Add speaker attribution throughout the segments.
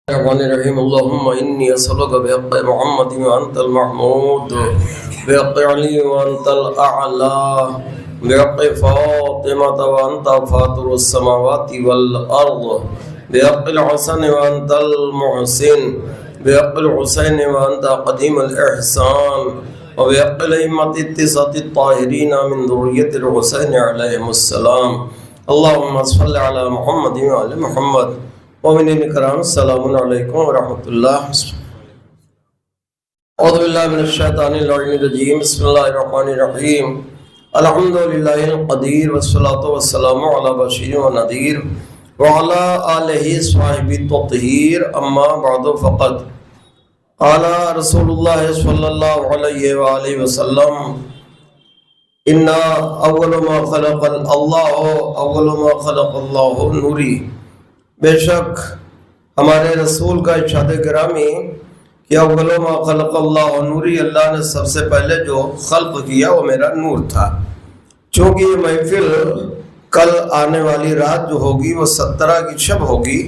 Speaker 1: الرحمن الرحیم اللهم انی اسألک بحق محمد وانت المحمود بحق علی وانت الاعلی بحق فاطمة وانت فاطر السماوات والارض بحق الحسن وانت المحسن بحق الحسین وانت قدیم الاحسان وبحق الائمة التسعة الطاہرین من ذریة الحسین علیہم السلام اللهم صل علی محمد وعلی محمد مومنین کرام السلام علیکم ورحمۃ اللہ۔ اعوذ باللہ من الشیطان الرجیم، بسم اللہ الرحمن الرحیم، الحمدللہ القدیر والصلاة والسلام علی بشیر و نذیر وعلی آلہ صحابہ التطہیر، اما بعد فقد قال رسول اللہ صلی اللہ علیہ وآلہ وسلم ان اول ما خلق اللہ نوری۔ بے شک ہمارے رسول کا ارشاد گرامی کہ اول ما خلق اللہ نوری، اللہ نے سب سے پہلے جو خلق کیا وہ میرا نور تھا۔ چونکہ یہ محفل کل آنے والی رات جو ہوگی وہ 17 کی شب ہوگی،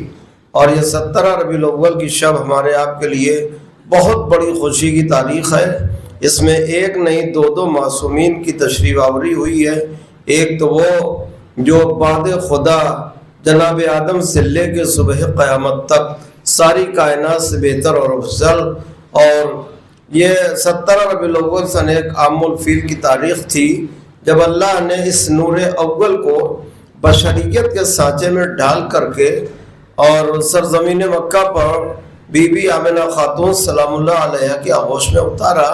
Speaker 1: اور یہ 17 ربیع الاول کی شب ہمارے آپ کے لیے بہت بڑی خوشی کی تاریخ ہے۔ اس میں ایک نہیں دو معصومین کی تشریف آوری ہوئی ہے۔ ایک تو وہ جو بعد خدا جناب آدم سے لے کے صبح قیامت تک ساری کائنات سے بہتر اور افضل، اور یہ 17 ربیع الاول سن ایک عام الفیل کی تاریخ تھی جب اللہ نے اس نور اول کو بشریت کے سانچے میں ڈھال کر کے اور سرزمین مکہ پر بی بی آمنہ خاتون سلام اللہ علیہ کی آغوش میں اتارا،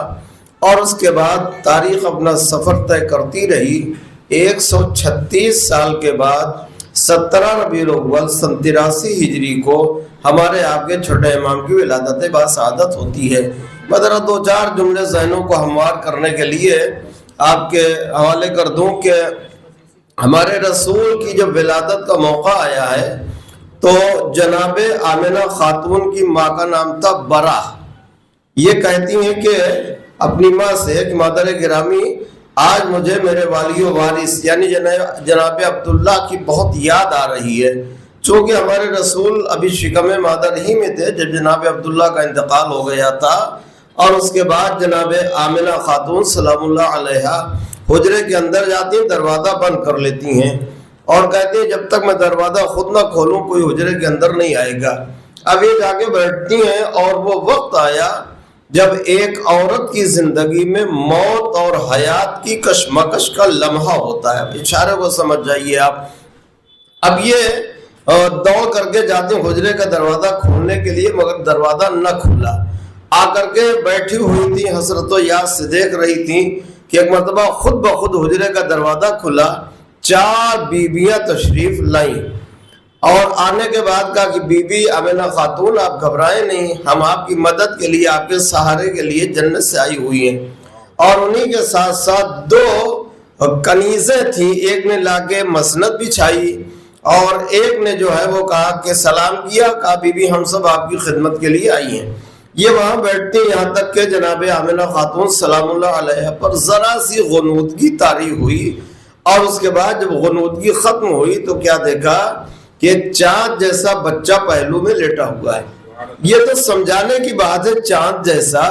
Speaker 1: اور اس کے بعد تاریخ اپنا سفر طے کرتی رہی۔ 136 سال کے بعد 17 ربیع الاول سن 83 ہجری کو ہمارے آپ کے چھوٹے امام کی ولادت باسعادت ہوتی ہے۔ میں ذرا 2-4 جملے ذہنوں کو ہموار کرنے کے لیے آپ کے حوالے کر دوں کہ ہمارے رسول کی جب ولادت کا موقع آیا ہے تو جناب آمنہ خاتون کی ماں کا نام تھا برا۔ یہ کہتی ہیں کہ اپنی ماں سے کہ مادر گرامی آج مجھے میرے والی و وارث یعنی جناب عبداللہ کی بہت یاد آ رہی ہے، چونکہ ہمارے رسول ابھی شکم مادر ہی میں تھے جب جناب عبداللہ کا انتقال ہو گیا تھا، اور اس کے بعد جناب آمنہ خاتون سلام اللہ علیہ حجرے کے اندر جاتی ہیں، دروازہ بند کر لیتی ہیں اور کہتی ہیں جب تک میں دروازہ خود نہ کھولوں کوئی حجرے کے اندر نہیں آئے گا۔ اب یہ جا کے بیٹھتی ہیں، اور وہ وقت آیا جب ایک عورت کی زندگی میں موت اور حیات کی کشمکش کا لمحہ ہوتا ہے۔ اشارے کو سمجھ جائیے آپ۔ اب یہ دوڑ کر کے جاتے ہیں حجرے کا دروازہ کھولنے کے لیے، مگر دروازہ نہ کھلا۔ آ کر کے بیٹھی ہوئی تھی، حسرت و یاد سے دیکھ رہی تھی کہ ایک مرتبہ خود بخود حجرے کا دروازہ کھلا، 4 بیویاں تشریف لائیں، اور آنے کے بعد کہا کہ بی بی آمنہ خاتون آپ گھبرائیں نہیں، ہم آپ کی مدد کے لیے آپ کے سہارے کے لیے جنت سے آئی ہوئی ہیں۔ اور انہی کے ساتھ ساتھ 2 کنیزیں تھیں، ایک نے لا کے مسند بچھائی اور ایک نے جو ہے وہ کہا کہ سلام کیا، کہا بی بی ہم سب آپ کی خدمت کے لیے آئی ہیں۔ یہ وہاں بیٹھتے ہیں یہاں تک کہ جناب آمنہ خاتون سلام اللہ علیہ پر ذرا سی غنودگی طاری ہوئی، اور اس کے بعد جب غنودگی ختم ہوئی تو کیا دیکھا کہ چاند جیسا بچہ پہلو میں لیٹا ہوا ہے۔ یہ تو سمجھانے کی بات ہے چاند جیسا،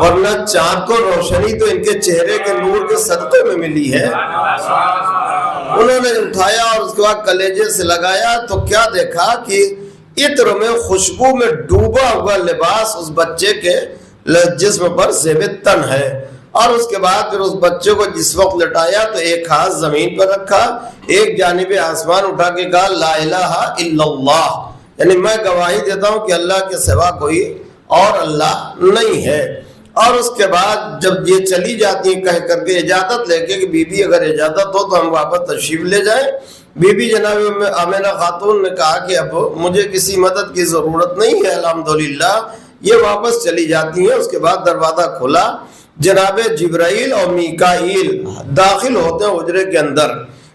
Speaker 1: ورنہ چاند کو روشنی تو ان کے چہرے کے نور کے صدقے میں ملی ہے۔ انہوں نے اٹھایا اور اس کے بعد کلیجے سے لگایا تو کیا دیکھا کہ عطر میں خوشبو میں ڈوبا ہوا لباس اس بچے کے جسم پر زیب تن ہے۔ اور اس کے بعد پھر اس بچے کو جس وقت لٹایا تو ایک ہاتھ زمین پر رکھا، ایک جانب آسمان اٹھا کے کہا لا الہ الا اللہ، یعنی میں گواہی دیتا ہوں کہ اللہ کے سوا کوئی اور اللہ نہیں ہے۔ اور اس کے بعد جب یہ چلی جاتی ہیں کہہ کر کے اجازت لے کے کہ بی بی اگر اجازت ہو تو ہم واپس تشریف لے جائیں، بی بی جناب آمنہ خاتون نے کہا کہ اب مجھے کسی مدد کی ضرورت نہیں ہے الحمدللہ۔ یہ واپس چلی جاتی ہیں۔ اس کے بعد دروازہ کھلا، جناب جبرائیل اور میکائیل داخل ہوتے ہیں حجرے کے اندر۔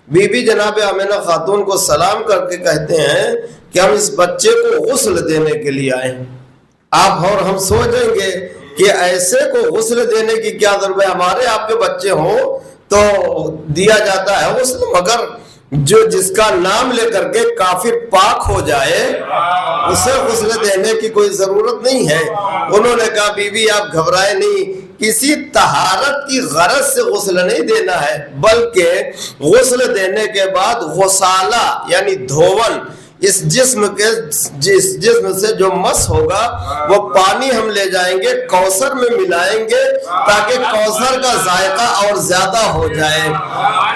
Speaker 1: بی بی جناب آمنہ خاتون کو سلام کر کے کہتے ہیں کہ ہم اس بچے کو غسل دینے کے لیے آئے ہیں۔ آپ اور ہم سوچیں گے کہ ایسے کو غسل دینے کی کیا ضرورت ہے، ہمارے آپ کے بچے ہوں تو دیا جاتا ہے غسل، مگر جو جس کا نام لے کر کے کافر پاک ہو جائے اسے غسل دینے کی کوئی ضرورت نہیں ہے۔ انہوں نے کہا بی بی آپ گھبرائے نہیں، کسی طہارت کی غرض سے غسل نہیں دینا ہے، بلکہ غسل دینے کے بعد غسالہ یعنی دھون، اس جسم سے جو مس ہوگا وہ پانی ہم لے جائیں گے کوثر میں ملائیں گے تاکہ کوثر کا ذائقہ اور زیادہ ہو جائے۔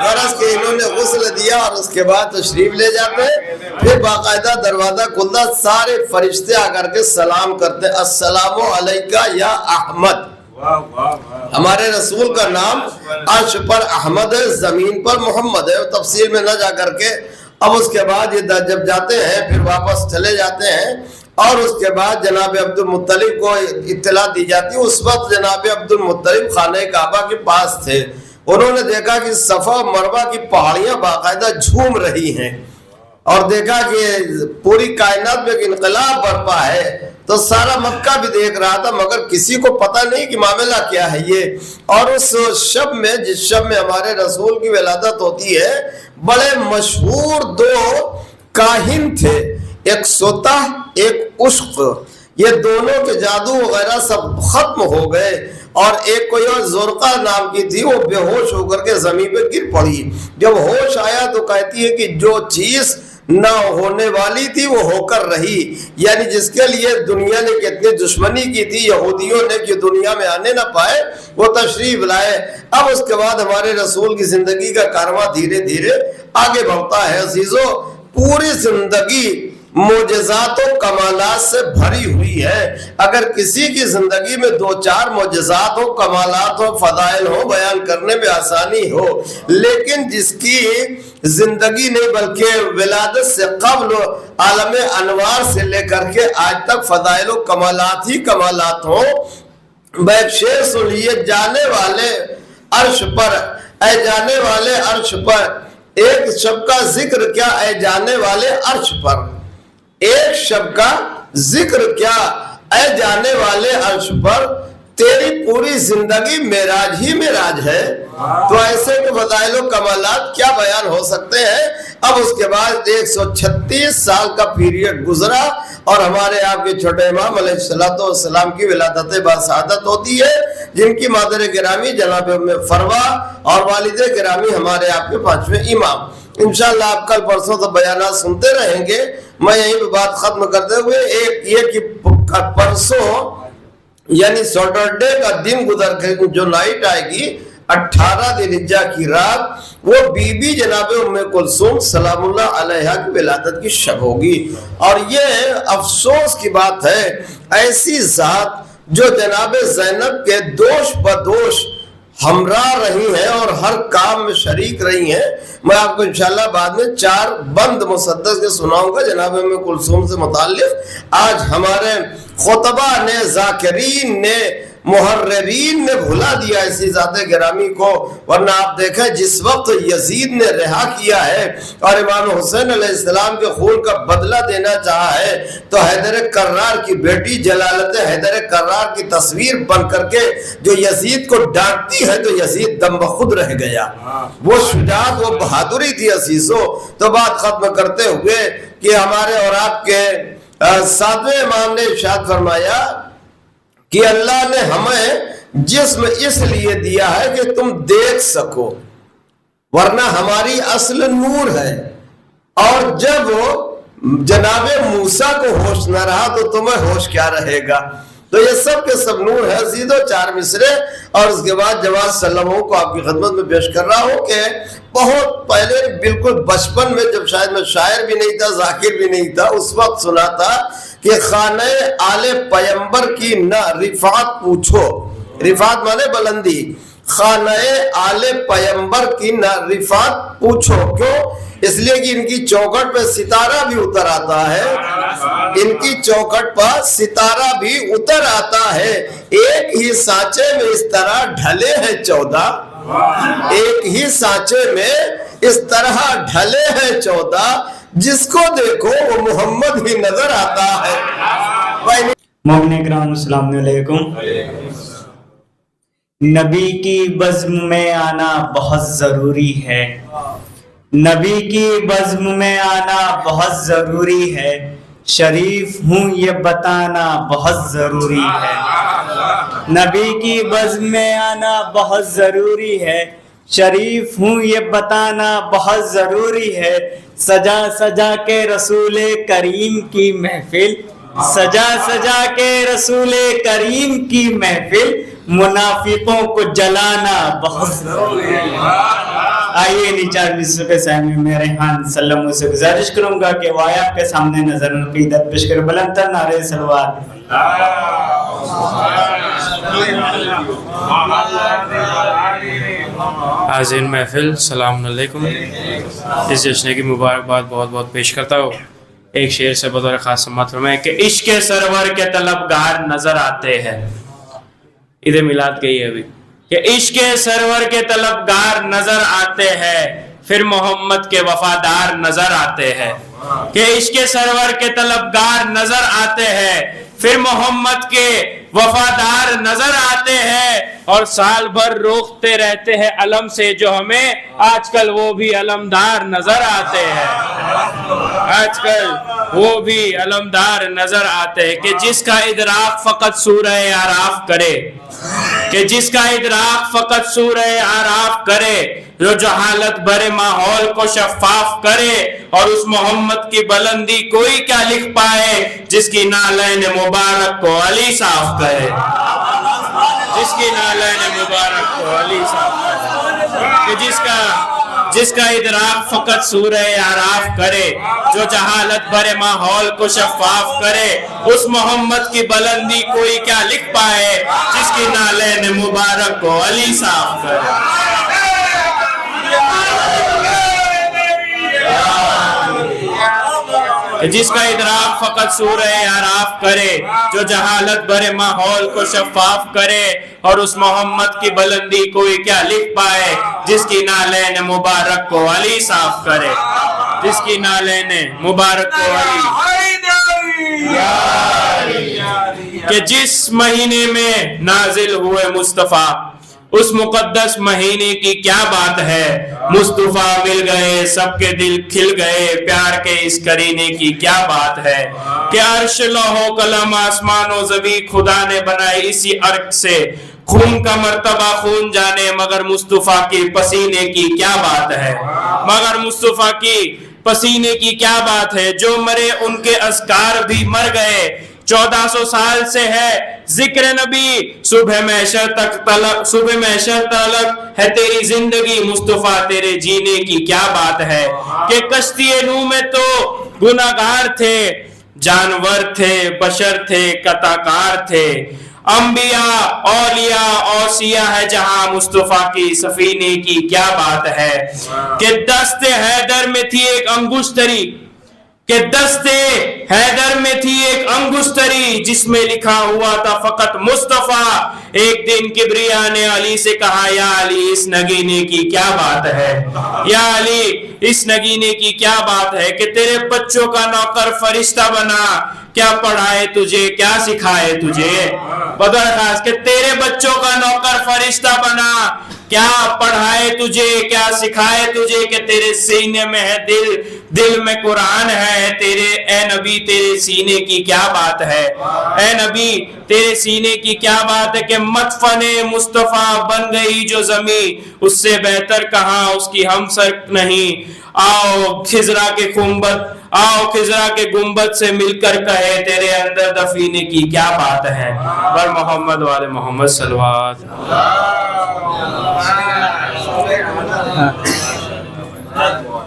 Speaker 1: غرض کہ انہوں نے غسل دیا اور اس کے بعد تشریف لے جاتے ہیں، پھر باقاعدہ دروازہ کھلتا، سارے فرشتے آ کر کے سلام کرتے، السلام علیکہ یا احمد۔ ہمارے رسول کا نام عرش پر احمد ہے، زمین پر محمد ہے، تفصیل میں نہ جا کر کے اب اس کے بعد یہ جب جاتے ہیں پھر واپس چلے جاتے ہیں، اور اس کے بعد جناب عبد المطلب کو اطلاع دی جاتی ہے۔ اس وقت جناب عبد المطلب خانہ کعبہ کے پاس تھے، انہوں نے دیکھا کہ صفا مروہ کی پہاڑیاں باقاعدہ جھوم رہی ہیں، اور دیکھا کہ پوری کائنات میں ایک انقلاب برپا ہے، تو سارا مکہ بھی دیکھ رہا تھا مگر کسی کو پتہ نہیں کہ معاملہ کیا ہے یہ۔ اور اس شب میں، جس شب میں ہمارے رسول کی ولادت ہوتی ہے، بڑے مشہور دو کاہن تھے، ایک سوتا ایک عشق، یہ دونوں کے جادو وغیرہ سب ختم ہو گئے، اور ایک کوئی اور زرقہ نام کی تھی، وہ بے ہوش ہو کر کے زمین پہ گر پڑی۔ جب ہوش آیا تو کہتی ہے کہ جو چیز نہ ہونے والی تھی وہ ہو کر رہی، یعنی جس کے لیے دنیا نے کتنی دشمنی کی تھی یہودیوں نے کہ دنیا میں آنے نہ پائے، وہ تشریف لائے۔ اب اس کے بعد ہمارے رسول کی زندگی کا کارواں دھیرے دھیرے آگے بڑھتا ہے۔ عزیزو، پوری زندگی معجزات و کمالات سے بھری ہوئی ہے۔ اگر کسی کی زندگی میں دو چار معجزات ہو، کمالات ہو، فضائل ہو، بیان کرنے میں آسانی ہو، لیکن جس کی زندگی نہیں بلکہ ولادت سے قبل عالم انوار سے لے کر کے آج تک فضائل و کمالات ہی کمالات ہوں۔ ایک شعر سنیے، جانے والے عرش پر، اے جانے والے عرش پر، ایک شب کا ذکر کیا اے جانے والے عرش پر، ایک شب کا ذکر کیا اے جانے والے عرش پر، تیری پوری زندگی معراج ہی معراج ہے۔ تو ایسے کے فضائل و کمالات کیا بیان ہو سکتے ہیں۔ اب اس کے بعد 136 سال کا پیریڈ گزرا، اور ہمارے آپ کے چھوٹے امام علیہ السلام کی ولادت باسعادت ہوتی ہے، جن کی مادر گرامی جناب ام فروہ اور والد گرامی ہمارے آپ کے 5ویں امام۔ انشاءاللہ آپ کل پرسوں تو بیانات سنتے رہیں گے۔ میں یہیں پہ بات ختم کرتے ہوئے ایک یہ کہ پرسوں یعنی سیٹرڈے کا دن گزر کے جو نائٹ آئے گی 18 ذی الحجہ کی رات، وہ بی بی جناب ام کلثوم سلام اللہ علیہا کی ولادت کی شب ہوگی۔ اور یہ افسوس کی بات ہے، ایسی ذات جو جناب زینب کے دوش بدوش ہمراہ رہی ہیں اور ہر کام میں شریک رہی ہیں۔ میں آپ کو انشاءاللہ بعد میں 4 بند مسدس کے سناؤں گا جناب ام کلثوم سے متعلق۔ آج ہمارے خطبہ نے، ذاکرین نے، محررین نے بھلا دیا ایسی ذات گرامی کو، ورنہ آپ دیکھیں جس وقت یزید نے رہا کیا ہے اور امام حسین علیہ السلام کے خون کا بدلہ دینا چاہا ہے، تو حیدر کرار کی بیٹی جلالت حیدر کرار کی تصویر بن کر کے جو یزید کو ڈانٹتی ہے تو یزید دم بخود رہ گیا۔ وہ شجاعت، وہ بہادری تھی عزیزو۔ تو بات ختم کرتے ہوئے کہ ہمارے اور آپ کے 7ویں امام نے ارشاد فرمایا کہ اللہ نے ہمیں جسم اس لیے دیا ہے کہ تم دیکھ سکو، ورنہ ہماری اصل نور ہے، اور جب جناب موسیٰ کو ہوش نہ رہا تو تمہیں ہوش کیا رہے گا۔ تو یہ سب کے سب نور ہے عزیزو۔ 4 مصرے اور اس کے بعد جواد سلموں کو آپ کی خدمت میں پیش کر رہا ہوں کہ بہت پہلے بالکل بچپن میں جب شاید میں شاعر بھی نہیں تھا، ذاکر بھی نہیں تھا، اس وقت سنا تھا کہ خانہ آل پیمبر کی نہ رفعت پوچھو، رفعت مانے بلندی، خانہ آل پیمبر کی نہ رفعت پوچھو۔ کیوں؟ اس لیے کہ ان کی چوکھٹ پہ ستارہ بھی اتر آتا ہے، ان کی چوکھٹ پر ستارہ بھی اتر آتا ہے۔ ایک ہی سانچے میں اس طرح ڈھلے ہیں 14، ایک ہی سانچے میں اس طرح ڈھلے ہیں 14، جس کو دیکھو وہ محمد ہی نظر آتا ہے۔
Speaker 2: مومن کرام السلام علیکم۔ نبی کی بزم میں آنا بہت ضروری ہے، نبی کی بزم میں آنا بہت ضروری ہے، شریف ہوں یہ بتانا بہت ضروری ہے۔ نبی کی بزم میں آنا بہت ضروری ہے، شریف ہوں یہ بتانا بہت ضروری ہے۔ سجا سجا کے رسول کریم کی محفل، سجا سجا کے رسول کریم کی محفل، منافقوں کو جلانا بہت ضروری ہے۔ آئیے نیچار مصر کے سامنے میں ریحان سلم سے گزارش کروں گا کہ وہ آپ کے سامنے نظر عقیدت پیش کر بلند تر نعرے صلوات۔
Speaker 3: حاضرین محفل سلام علیکم۔ اس جشن کی مبارکباد بہت بہت پیش کرتا ہوں۔ ایک شعر سے بطور خاص سماعت فرمائیں کہ عشق سرور کے طلبگار نظر آتے ہیں۔ عید میلاد گئی ہے ابھی کہ عشق سرور کے طلبگار نظر آتے ہیں، پھر محمد کے وفادار نظر آتے ہیں۔ کہ عشق سرور کے طلبگار نظر آتے ہیں، پھر محمد کے وفادار نظر آتے ہیں، اور سال بھر روکتے رہتے ہیں علم سے جو ہمیں آج کل وہ بھی علمدار نظر آتے ہیں۔ آج کل وہ بھی علمدار نظر آتے ہیں۔ کہ جس کا ادراک فقط سورہ اعراف کرے، کہ جس کا ادراک فقط سورہ اعراف کرے، جو جہالت بھرے ماحول کو شفاف کرے، اور اس محمد کی بلندی کوئی کیا لکھ پائے، جس کی نالین مبارک کو علی صاف کرے، جس کی نالین مبارک کو علی صاف کرے۔ کہ جس کا ادراک فقط سورہ اعراف کرے، جو جہالت بھرے ماحول کو شفاف کرے، اس محمد کی بلندی کوئی کیا لکھ پائے، جس کی نالین مبارک کو علی صاف کرے۔ جس کا ادراک فقط سورہ اعراف کرے، جو جہالت بھرے ماحول کو شفاف کرے، اور اس محمد کی بلندی کوئی کیا لکھ پائے، جس کی نالین مبارک کو علی صاف کرے، جس کی نالین مبارک کو علی۔ کہ جس مہینے میں نازل ہوئے مصطفیٰ، اس مقدس مہینے کی کیا بات ہے، مصطفیٰ مل گئے سب کے دل کھل گئے، پیار کے اس کرینے کی کیا بات ہے۔ کہ عرش لوح و قلم آسمان و زمین خدا نے بنائی اسی عرق سے، خون کا مرتبہ خون جانے، مگر مصطفیٰ کی پسینے کی کیا بات ہے، مگر مصطفیٰ کی پسینے کی کیا بات ہے۔ جو مرے ان کے اذکار بھی مر گئے، 1400 سال سے ہے ذکر نبی، صبح محشر تلک ہے تیری زندگی، مصطفیٰ تیرے جینے کی کیا بات ہے۔ کہ کشتی نوح میں تو گناہگار تھے، جانور تھے، بشر تھے، قطعکار تھے، انبیاء اولیاء اوصیاء ہے جہاں، مصطفیٰ کی سفینے کی کیا بات ہے۔ کہ دست حیدر میں تھی ایک انگشتری، کہ دست حیدر میں تھی ایک انگشتری، جس میں لکھا ہوا تھا فقط مصطفیٰ۔ ایک دن کبریا نے علی سے کہا، یا علی اس نگینے کی کیا بات ہے، یا علی اس نگینے کی کیا بات ہے۔ کہ تیرے بچوں کا نوکر فرشتہ بنا، کیا پڑھائے تجھے کیا سکھائے تجھے، بطور خاص کہ تیرے بچوں کا نوکر فرشتہ بنا، کیا پڑھائے تجھے کیا سکھائے تجھے۔ کہ تیرے سینے میں ہے دل میں قرآن ہے، تیرے اے نبی تیرے سینے کی کیا بات ہے، اے نبی تیرے سینے کی کیا بات ہے۔ کہ مدفن مصطفیٰ بن گئی جو زمین، اس سے بہتر کہاں اس کی ہمسر نہیں۔ آؤ خضرا کے گنبد سے مل کر کہے، تیرے اندر دفینے کی کیا بات ہے۔ بر محمد والے محمد صلوات۔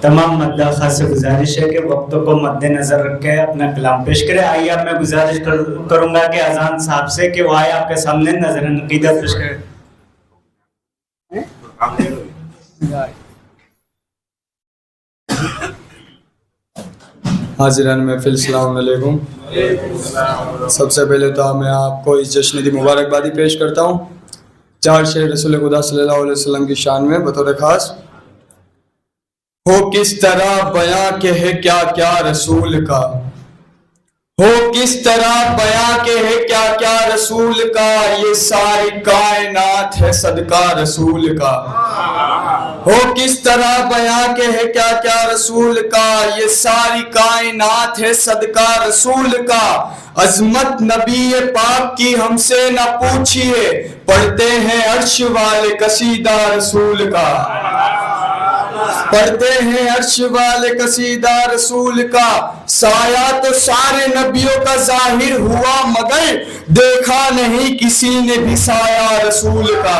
Speaker 2: تمام مداخہ سے گزارش ہے کہ وقتوں کو مد نظر رکھ کے اپنا کلام پیش کرے۔ آئیے اب میں گزارش کروں گا کہ اذان صاحب سے کہ وہ آئے آپ کے سامنے نظر عقیدت پیش کرے۔
Speaker 4: حاضران محفل السلام علیکم۔ سب سے پہلے تو میں آپ کو اس جشن کی مبارکبادی پیش کرتا ہوں۔ 4 شعر رسول خدا صلی اللہ علیہ وسلم کی شان میں بطور خاص۔ ہو کس طرح بیاں کہ ہے کیا کیا رسول کا، ہو کس طرح بیاں کہ ہے کیا کیا رسول کا، یہ ساری کائنات ہے صدقہ رسول کا۔ ہو کس طرح بیاں کے ہے کیا کیا رسول کا، یہ ساری کائنات ہے صدقہ رسول کا، عظمت نبی پاک کی ہم سے نہ پوچھئے، پڑھتے ہیں عرش والے قصیدہ رسول کا، پڑھتے ہیں عرش والے قصیدہ رسول کا، سایہ تو سارے نبیوں کا ظاہر ہوا مگر دیکھا نہیں کسی نے بھی سایہ رسول کا،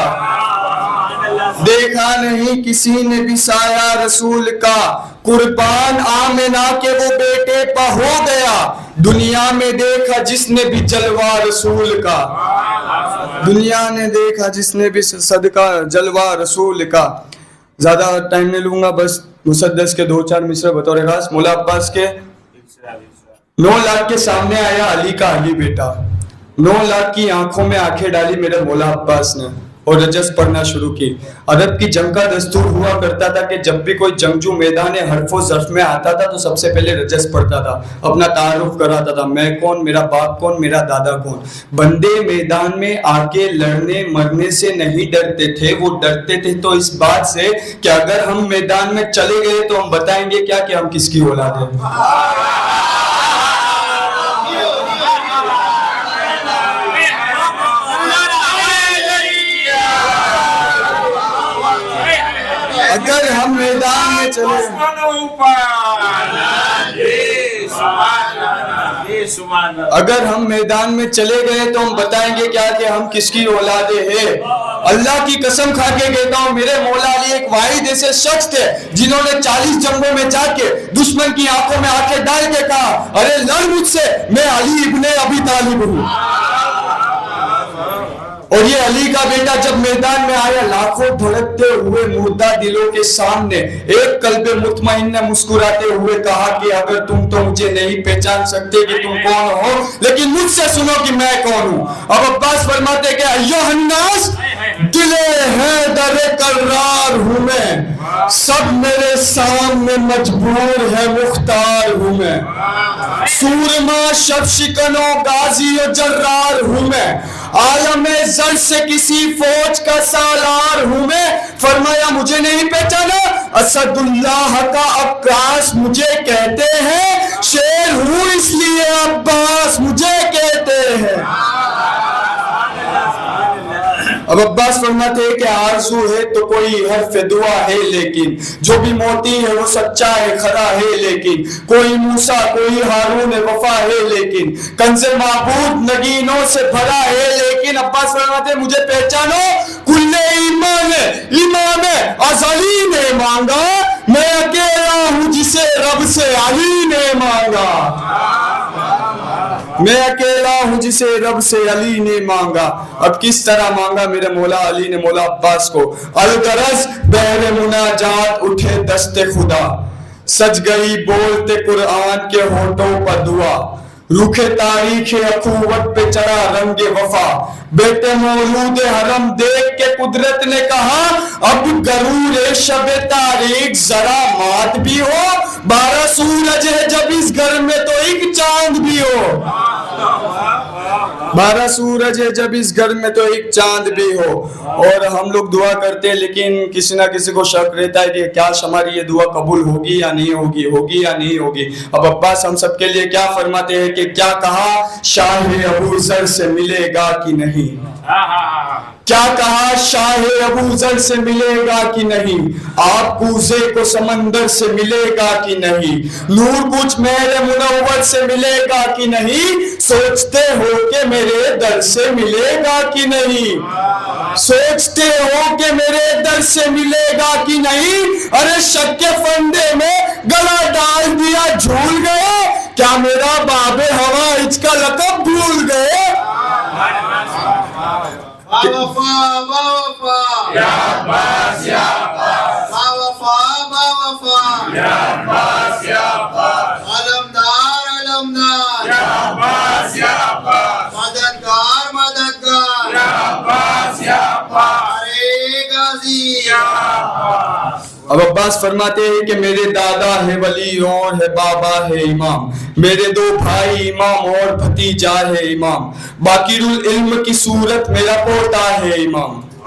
Speaker 4: دیکھا نہیں کسی نے بھی سایہ رسول کا، قربان آمنہ کے وہ بیٹے پہ ہو گیا، دنیا میں دیکھا جس نے بھی جلوہ رسول کا، دنیا نے دیکھا جس نے بھی صدقہ جلوہ رسول کا۔ زیادہ ٹائم نہیں لوں گا، بس مسدس کے 2-4 مصرع بطور خاص۔ مولا عباس کے 9 لاکھ کے سامنے آیا علی کا علی بیٹا، 9 لاکھ کی آنکھوں میں آنکھیں ڈالی میرے مولا عباس نے اور رجز پڑھنا شروع کی۔ عرب کی جنگ کا دستور ہوا کرتا تھا کہ جب بھی کوئی جنگجو میدان حرف و ظرف میں آتا تھا تو سب سے پہلے رجز پڑھتا تھا، اپنا تعارف کراتا تھا، میں کون، میرا باپ کون، میرا دادا کون۔ بندے میدان میں آگے لڑنے مرنے سے نہیں ڈرتے تھے، وہ ڈرتے تھے تو اس بات سے کہ اگر ہم میدان میں چلے گئے تو ہم بتائیں گے کیا کہ ہم کس کی اولاد ہیں۔ اگر ہم میدان میں چلے اگر ہم میدان میں چلے گئے تو ہم بتائیں گے کیا کہ ہم کس کی اولادیں ہیں۔ اللہ کی قسم کھا کے کہتا ہوں میرے مولا علی ایک واحد ایسے شخص تھے جنہوں نے 40 جنگوں میں جا کے دشمن کی آنکھوں میں آنکھیں ڈال کے کہا ارے لڑ مجھ سے، میں علی ابن ابی طالب ہوں۔ اور یہ علی کا بیٹا جب میدان میں آیا، لاکھوں دھڑکتے ہوئے مردہ دلوں کے سامنے ایک قلب مطمئن نے مسکراتے ہوئے کہا کہ اگر تم تو مجھے نہیں پہچان سکتے کہ تم کون ہو، لیکن مجھ سے سنو کہ میں کون ہوں۔ اب عباس فرماتے کہ ایھا الناس، دل حیدر کرار ہوں میں، سب میرے سامنے مجبور ہے مختار ہوں میں، سورما شب شکنوں غازی و جرار ہوں میں، عالم زر سے کسی فوج کا سالار ہوں میں۔ فرمایا مجھے نہیں پہچانا، اسد اللہ کا عکاس مجھے کہتے ہیں، شیر ہوں اس لیے عباس مجھے کہتے ہیں۔ اب عباس فرماتے ہیں کہ آرزو ہے تو کوئی حرف دعا ہے، لیکن جو بھی موتی ہے وہ سچا ہے کھرا ہے، لیکن کوئی موسیٰ کوئی ہارون وفا ہے، لیکن کنز معبود نگینوں سے بھرا ہے، لیکن عباس فرماتے ہیں مجھے پہچانو، کل ایمان امام ازلی نے مانگا، میں اکیلا ہوں جسے رب سے علی نے مانگا، میں اکیلا ہوں جسے رب سے علی نے مانگا۔ اب کس طرح مانگا میرے مولا علی نے مولا عباس کو؟ الغرض بحر مناجات اٹھے دست خدا، سج گئی بولتے قرآن کے ہونٹوں پر دعا، روکھے تاریخ اخوت پہ چڑھا رنگ وفا، بیٹے مولود حرم دیکھ کے قدرت نے کہا اب غرور شب تاریخ ذرا مات بھی ہو، 12 سورج ہے جب اس گھر میں تو ایک چاند بھی ہو، 12 سورج ہے جب اس گھر میں تو ایک چاند بھی ہو۔ اور ہم لوگ دعا کرتے ہیں لیکن کسی نہ کسی کو شک رہتا ہے کہ کیا ہماری یہ دعا قبول ہوگی یا نہیں ہوگی، ہوگی یا نہیں ہوگی۔ اب عباس ہم سب کے لیے کیا فرماتے ہیں کہ کیا کہا شاہ ابو ذر سے ملے گا کہ نہیں، کیا کہا شاہ ابو ذر سے ملے گا کہ نہیں، آپ کوزے کو سمندر سے ملے گا کہ نہیں، نور کچھ میرے منور سے ملے گا کہ نہیں، سوچتے ہو کہ میرے در سے ملے گا کہ نہیں، سوچتے ہو کہ میرے در سے ملے گا کہ نہیں، ارے شک کے فندے میں گلا ڈال دیا جھول گئے، کیا میرا باب ہوائج کا لقب بھول گئے۔
Speaker 5: باوفا باوفا یا عباس یا عباس، باوفا باوفا یا عباس یا عباس، علمدار علمدار یا عباس یا عباس، مددگار مددگار یا عباس یا عباس، ارے غازی یا عباس۔
Speaker 4: اب عباس فرماتے ہیں کہ میرے دادا ہے ولی اور ہے بابا ہے امام، میرے 2 بھائی امام اور بھتیجا ہے امام، باقر العلم کی صورت میرا پوتا ہے امام۔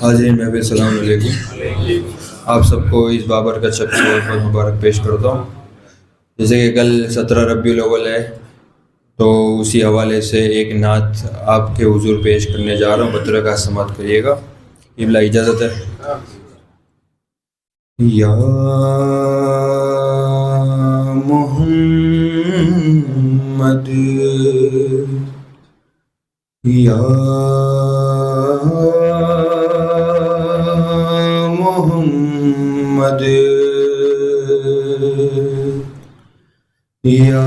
Speaker 6: حاضرین محفل السلام علیکم. آپ سب کو اس بابرکت شب سے بہت مبارک پیش کرتا ہوں. جیسے کہ کل 17 ربیع الاول ہے تو اسی حوالے سے ایک نعت آپ کے حضور پیش کرنے جا رہا ہوں. بطور کا سماعت کریے گا. ابلا اجازت ہے. یا محمد یا محمد یا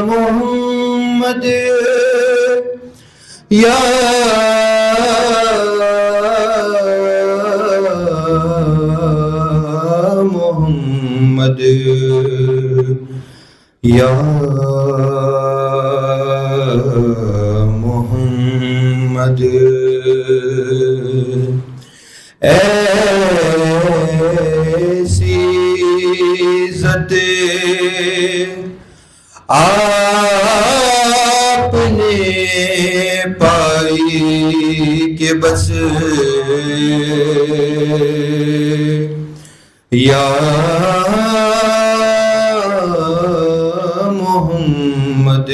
Speaker 6: محمد یا محمد یا محمد یا محمد ایسی عزت آپ نے پائی کہ بس یا محمد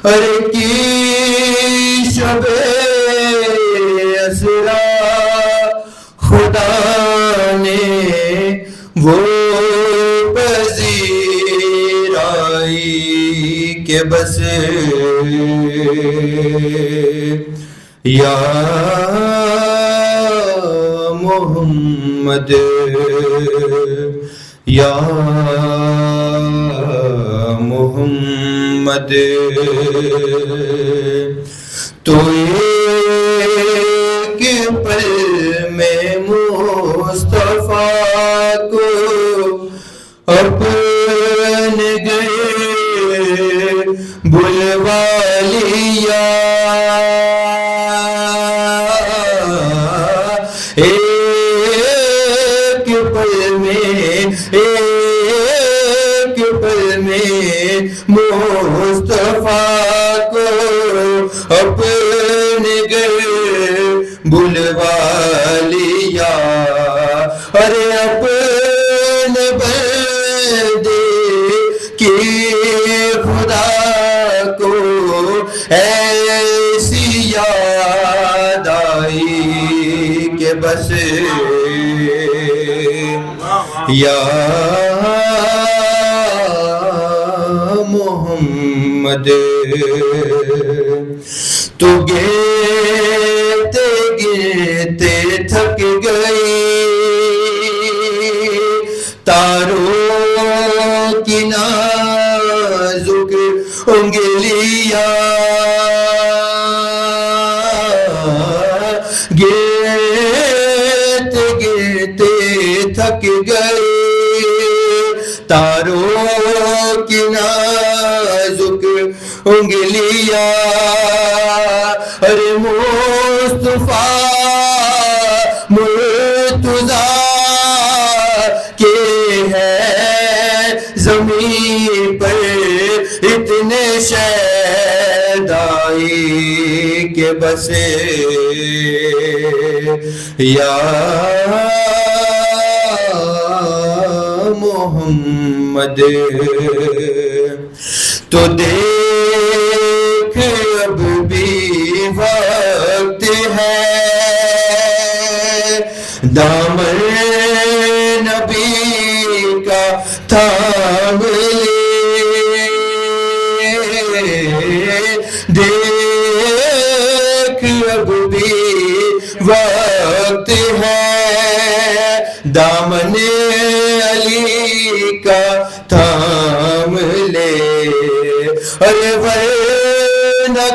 Speaker 6: ارے کی شب اسرا خدا نے وہ پذیرائی کہ بس یا محمد یا محمد تو ایک پل میں مصطفیٰ کو اپنے گئے بلوا لیا ایک پل میں مصطفیٰ کو اپنے گھر بلوا لیا ارے اپنے بندے کی خدا کو ایسی یاد آئی کہ بس یا محمد تو گرتے گرتے تھک گئی تاروں کی نازک انگلیاں گرتے گرتے تھک گئی تاروں کی نازک انگلیاں ارے مصطفیٰ مرتضیٰ کے ہیں زمین پر اتنے شیدائی کہ بس یا محمد تو دیکھ اب بھی وقت ہے دامن نبی کا تھام لے دیکھ اب بھی وقت ہے دامن علی کا تھام لے ارے ورنہ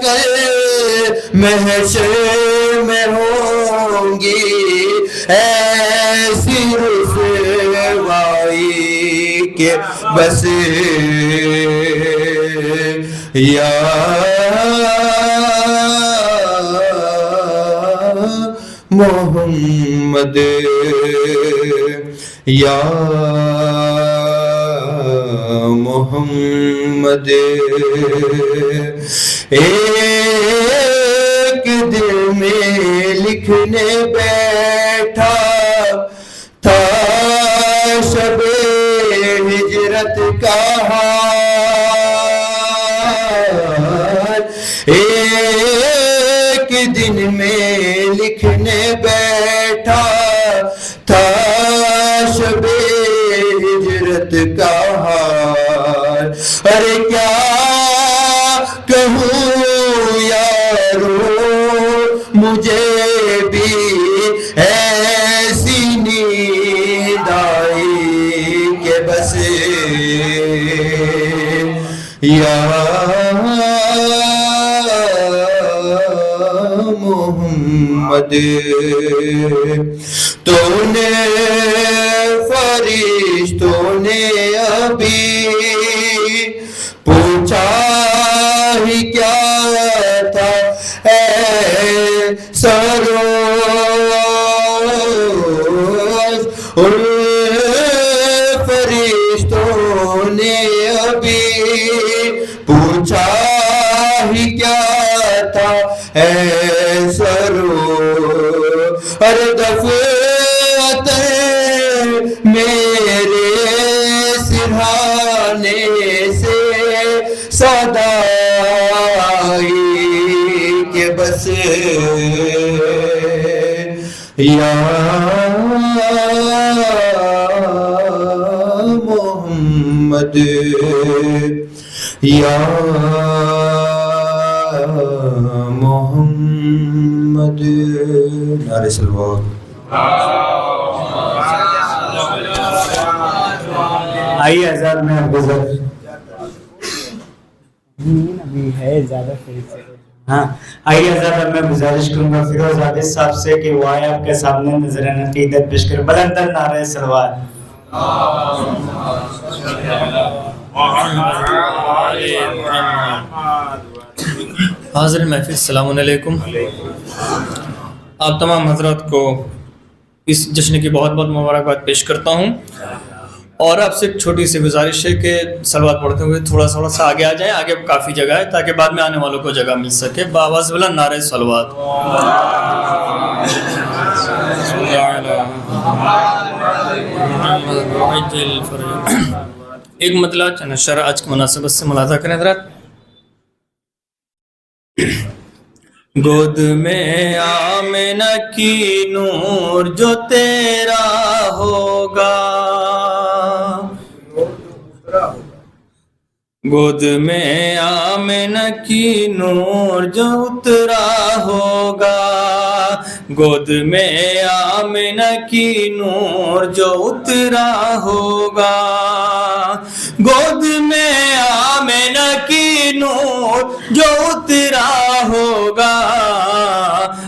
Speaker 6: کر محشر میں ہوں گی ایسی رسوائی کے بس یا محمد یا محمد. ایک دل میں لکھنے بیٹھا تھا شب ہجرت کا حال. ایک دن میں لکھنے بیٹھا تھا شب ہجرت کا حال. ارے کیا کہوں یارو مجھے بھی ایسی نیند آئی کہ بس یا محمد. تو نے فرشتوں نے ابھی پوچھا ہی کیا تھا اے سروش. ان فرشتوں نے ابھی پوچھا ہی کیا تھا اے سروش. ہر دفعہ میرے سرہانے سے صدا آئی کہ بس یا محمد یا محمد. نعرہ صلوات.
Speaker 2: آئیے حضرت میں ابھی ہے زیادہ ہاں آئیے حضرت میں گزارش کروں گا فیروز عابد صاحب سے کہ وہ آئے آپ کے سامنے نظرانہ عقیدت پیش کریں. بلندر نعرہ صلوات.
Speaker 7: حاضر محفل السلام علیکم. آپ تمام حضرات کو اس جشن کی بہت بہت مبارکباد پیش کرتا ہوں اور آپ سے ایک چھوٹی سی گزارش ہے کہ صلوات پڑھتے ہوئے تھوڑا سا آگے آ جائیں. آگے کافی جگہ ہے تاکہ بعد میں آنے والوں کو جگہ مل سکے. بآواز بلند نعرہ صلوات. ایک مطلع چند اشارہ آج کی مناسبت سے ملاحظہ کریں حضرات. گود میں آمنہ کی نور جو تیرا ہوگا, گود میں آمنہ کی نور جو اترا ہوگا, گود میں آمنہ کی نور جو اترا ہوگا, گود میں آمنہ کی نور جو اترا ہوگا.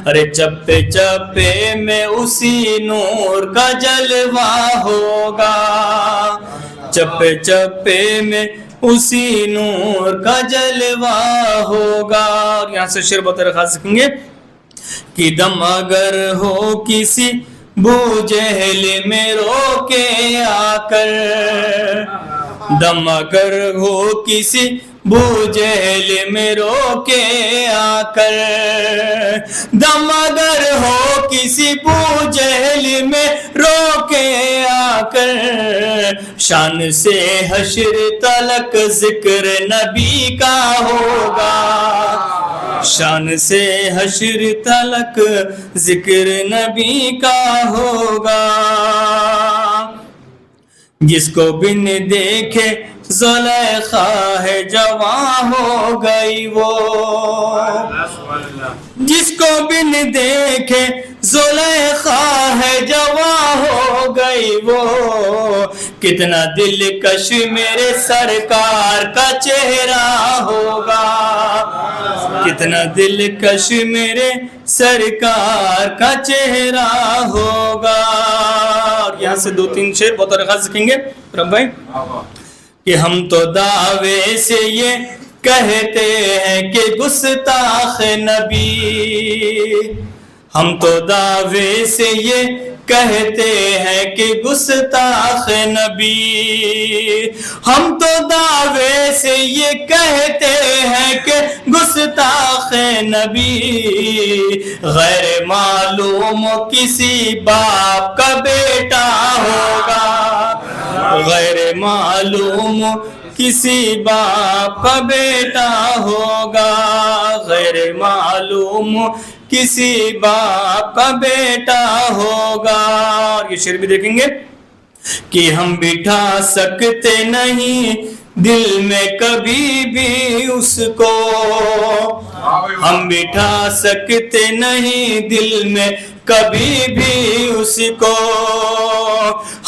Speaker 7: ارے چپے چپے میں اسی نور کا جلوہ ہوگا, چپے چپے میں اسی نور کا جلوہ ہوگا. اور یہاں سے شعر بہت خاص سکھیں گے کہ دم اگر ہو کسی بو جہل میں روکے آ کر, دم اگر ہو کسی بو جہل میں روکے آ کر, دم اگر ہو کسی بو جہل میں روکے آ کر, شان سے حشر تلک ذکر نبی کا ہوگا, شان سے حشر تلک ذکر نبی کا ہوگا. جس کو بن دیکھے زلیخا ہے جواں ہو گئی وہ, جس کو بن دیکھے زلیخا ہے جواں ہو گئی وہ, کتنا دلکش میرے سرکار کا چہرہ ہوگا, کتنا دلکش میرے سرکار کا چہرہ ہوگا. یہاں سے 2-3 شعر بطور خاص سیکھیں گے رب بھائی کہ ہم تو دعوے سے یہ کہتے ہیں کہ گستاخ نبی، ہم تو دعوے سے یہ کہتے ہیں کہ گستاخ نبی، ہم تو دعوے سے یہ کہتے ہیں کہ گستاخ نبی، غیر معلوم کسی باپ کا بیٹا ہوگا، غیر معلوم کسی باپ کا بیٹا ہوگا، غیر معلوم کسی باپ کا بیٹا ہوگا۔ یہ شعر بھی دیکھیں گے کہ ہم بٹھا سکتے نہیں دل میں کبھی بھی اس کو، ہم بٹھا سکتے نہیں دل میں کبھی بھی اس کو،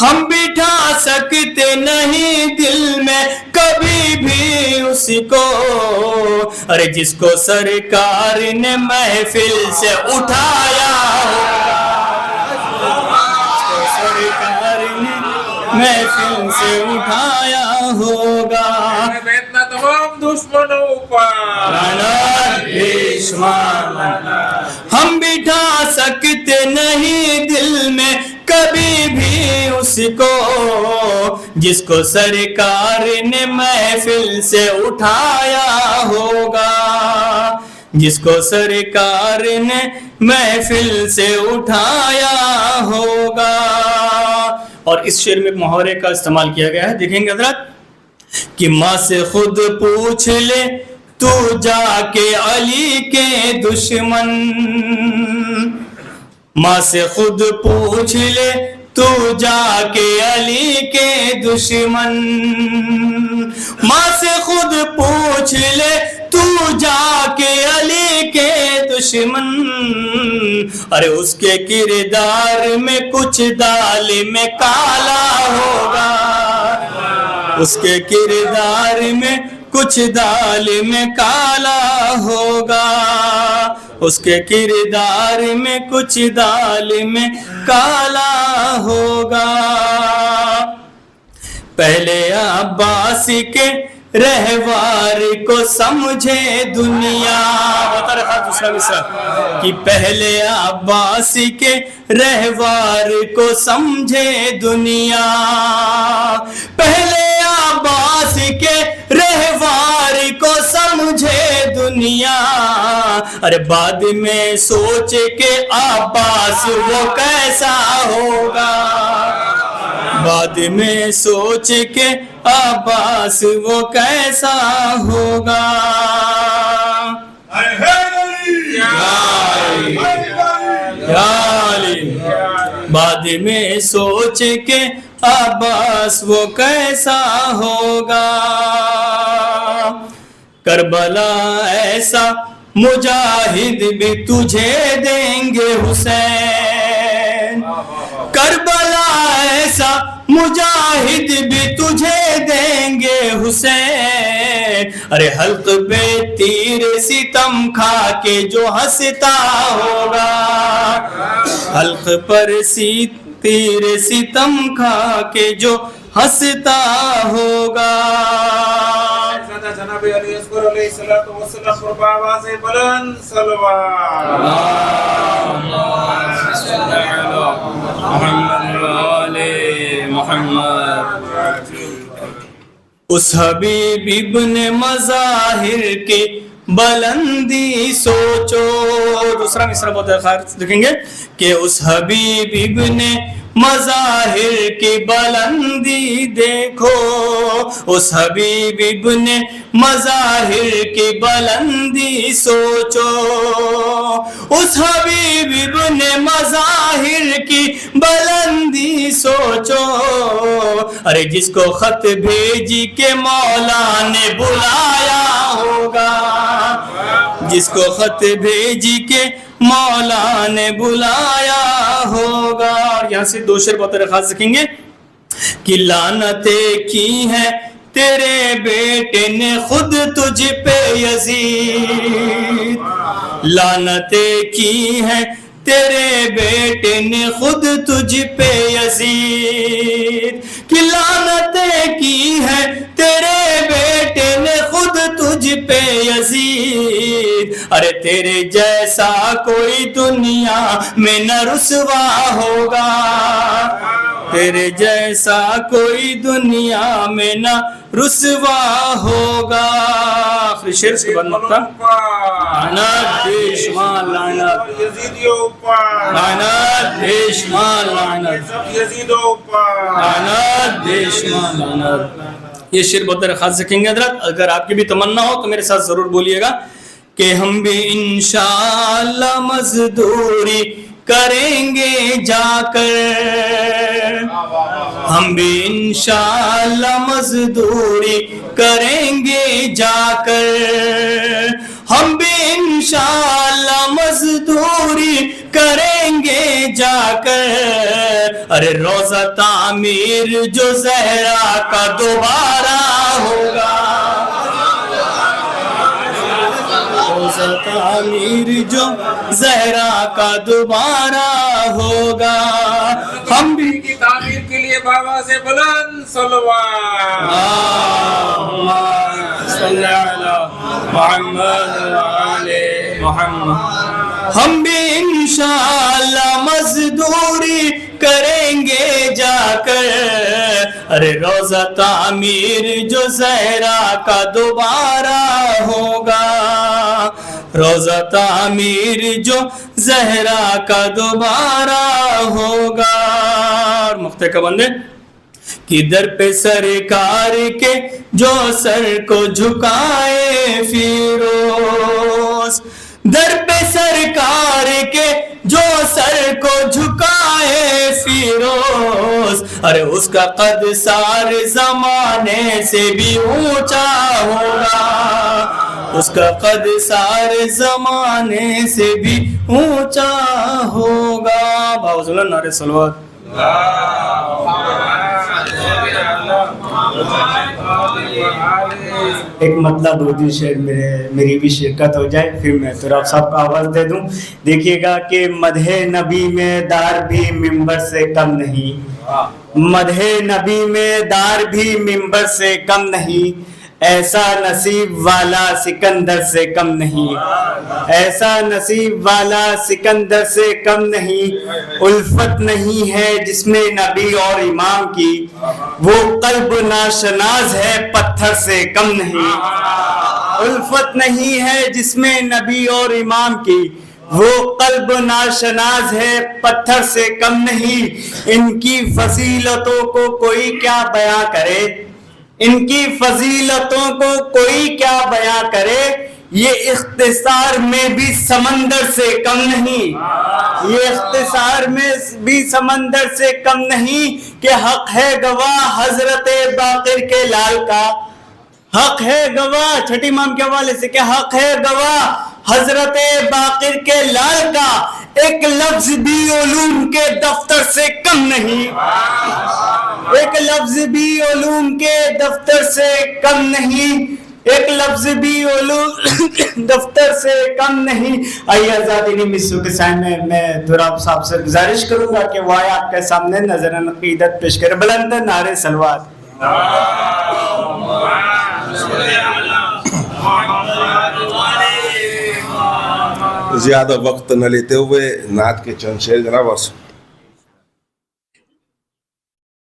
Speaker 7: ہم بٹھا سکتے نہیں دل میں کبھی بھی اس کو، ارے جس کو سرکار نے محفل سے اٹھایا ہوگا، سرکار نے محفل سے اٹھایا ہوگا،
Speaker 8: تمام دشمنوں پر
Speaker 7: ہم بٹھا سکتے نہیں دل میں کبھی بھی اس کو، جس کو سرکار نے محفل سے اٹھایا ہوگا، جس کو سرکار نے محفل سے اٹھایا ہوگا۔ اور اس شعر میں ایک محاورے کا استعمال کیا گیا ہے، دیکھیں گے حضرات کہ ماں سے خود پوچھ لے تو جا کے علی کے دشمن، ماں سے خود پوچھ لے تو جا کے علی کے دشمن، ماں سے خود پوچھ لے تو جا کے علی کے دشمن، ارے اس کے کردار میں کچھ دال میں کالا ہوگا، اس کے کردار میں کچھ دال میں کالا ہوگا، اس کے کردار میں کچھ دال میں کالا ہوگا۔ پہلے عباس کے رہوار کو سمجھے دنیا، دوسرا مصرع کہ پہلے عباس کے رہوار کو سمجھے دنیا، پہلے عباس کے رہوار کو سمجھے دنیا، ارے بعد میں سوچ کے عباس وہ کیسا ہوگا، بعد میں سوچ کے عباس وہ کیسا ہوگا۔ بعد میں سوچ کے عباس وہ کیسا ہوگا۔ کربلا ایسا مجاہد بھی تجھے دیں گے حسین، کربلا ایسا مجاہد بھی تجھے دیں گے حسین، ارے حلق پہ تیر ستم کھا کے جو ہنستا ہوگا، حلق پر تیر ستم کھا کے جو ہنستا ہوگا۔
Speaker 8: جناب علی اصغر علیہ الصلوۃ والسلام پر آواز بلند صلوات
Speaker 7: محمد۔ اس حبیب ابن مظاہر کی بلندی سوچو، دوسرا مصرع بہت خاص دیکھیں گے کہ اس حبیب ابن مظاہر کی بلندی دیکھو، اس حبیب ابن مظاہر کی بلندی سوچو، اس حبیب ابن مظاہر کی بلندی سوچو، ارے جس کو خط بھیجی کے مولا نے بلایا ہوگا، جس کو خط بھیجی کے مولا نے بلایا ہوگا۔ اور یہاں سے 2 شعر بہت خاص سیکھیں گے کہ لعنتیں کی ہیں تیرے بیٹے نے خود تجھ پہ یزید، لعنتیں کی ہیں تیرے بیٹے نے خود تجھ پہ یزید کی لعنتیں کی ہے، تیرے بیٹے نے خود تجھ پہ یزید، ارے تیرے جیسا کوئی دنیا میں نہ رسوا ہوگا، تیرے جیسا کوئی دنیا میں نہ رسوا ہوگا. آخری شعر سے بعد مقطع. لعنت بیشمار لعنت،
Speaker 8: یزیدیوں پر
Speaker 7: لعنت بیشمار لعنت،
Speaker 8: یزیدوں پر
Speaker 7: لعنت بیشمار لعنت. یہ شعر بہت درخواست سکیں گے حضرت، اگر آپ کی بھی تمنا ہو تو میرے ساتھ ضرور بولیے گا کہ ہم بھی انشاءاللہ مزدوری کریں گے جا کر، ہم بھی انشاءاللہ مزدوری کریں گے جا کر، ہم بھی انشاءاللہ مزدوری کریں گے جا کر، ارے روزہ تعمیر جو زہرا کا دوبارہ ہوگا، روزہ تعمیر جو زہرا کا دوبارہ ہوگا، ہم بھی
Speaker 8: کی تعمیر کے لیے بابا سے بلند صلوات.
Speaker 7: صلی علی محمد وعلی محمد. ہم بھی انشاءاللہ مزدوری کریں گے جا کر، ارے روزہ تعمیر جو زہرا کا دوبارہ ہوگا، روزہ تعمیر جو زہرا کا دوبارہ ہوگا. اور مقطع کا بندے کہ در پہ سرکار کے جو سر کو جھکائے فیروز، در پہ سرکار کے جو سر کو جھکائے فیروز، ارے اس کا قد سارے زمانے سے بھی اونچا ہوگا، اس کا قد سارے زمانے سے بھی اونچا ہوگا. باوزلہ نعرہ صلوات. ایک مطلب اردو شعر میری بھی شرکت ہو جائے، پھر میں تو آپ صاحب کو آواز دے دوں. دیکھیے گا کہ مدح نبی میں دار بھی ممبر سے کم نہیں، مدح نبی میں دار بھی ممبر سے کم نہیں، ایسا نصیب والا سکندر سے کم نہیں، ایسا نصیب والا سکندر سے کم نہیں، الفت نہیں ہے جس میں نبی اور امام کی، وہ قلب ناشناز ہے پتھر سے کم نہیں، الفت نہیں ہے جس میں نبی اور امام کی، وہ قلب ناشناز ہے پتھر سے کم نہیں. ان کی فضیلتوں کو کوئی کیا بیاں کرے، ان کی فضیلتوں کو کوئی کیا بیاں کرے، یہ اختصار میں بھی سمندر سے کم نہیں، یہ اختصار میں بھی سمندر سے کم نہیں، کہ حق ہے گواہ حضرت باقر کے لال کا، حق ہے گواہ چھٹی امام کے حوالے سے کہ حق ہے گواہ حضرت باقر کے لال کا، ایک لفظ بھی علوم کے دفتر سے کم نہیں، ایک لفظ بھی علوم کے دفتر سے کم نہیں، ایک لفظ بھی علوم دفتر سے کم نہیں. آئیے آزادی مصرو کے سامنے میں دوراب صاحب سے گزارش کروں گا کہ وہ آئے آپ کے سامنے نظر عقیدت پیش کرے. بلند نعرہ صلوات.
Speaker 9: زیادہ وقت نہ لیتے ہوئے نعت کے چند شعر جناب.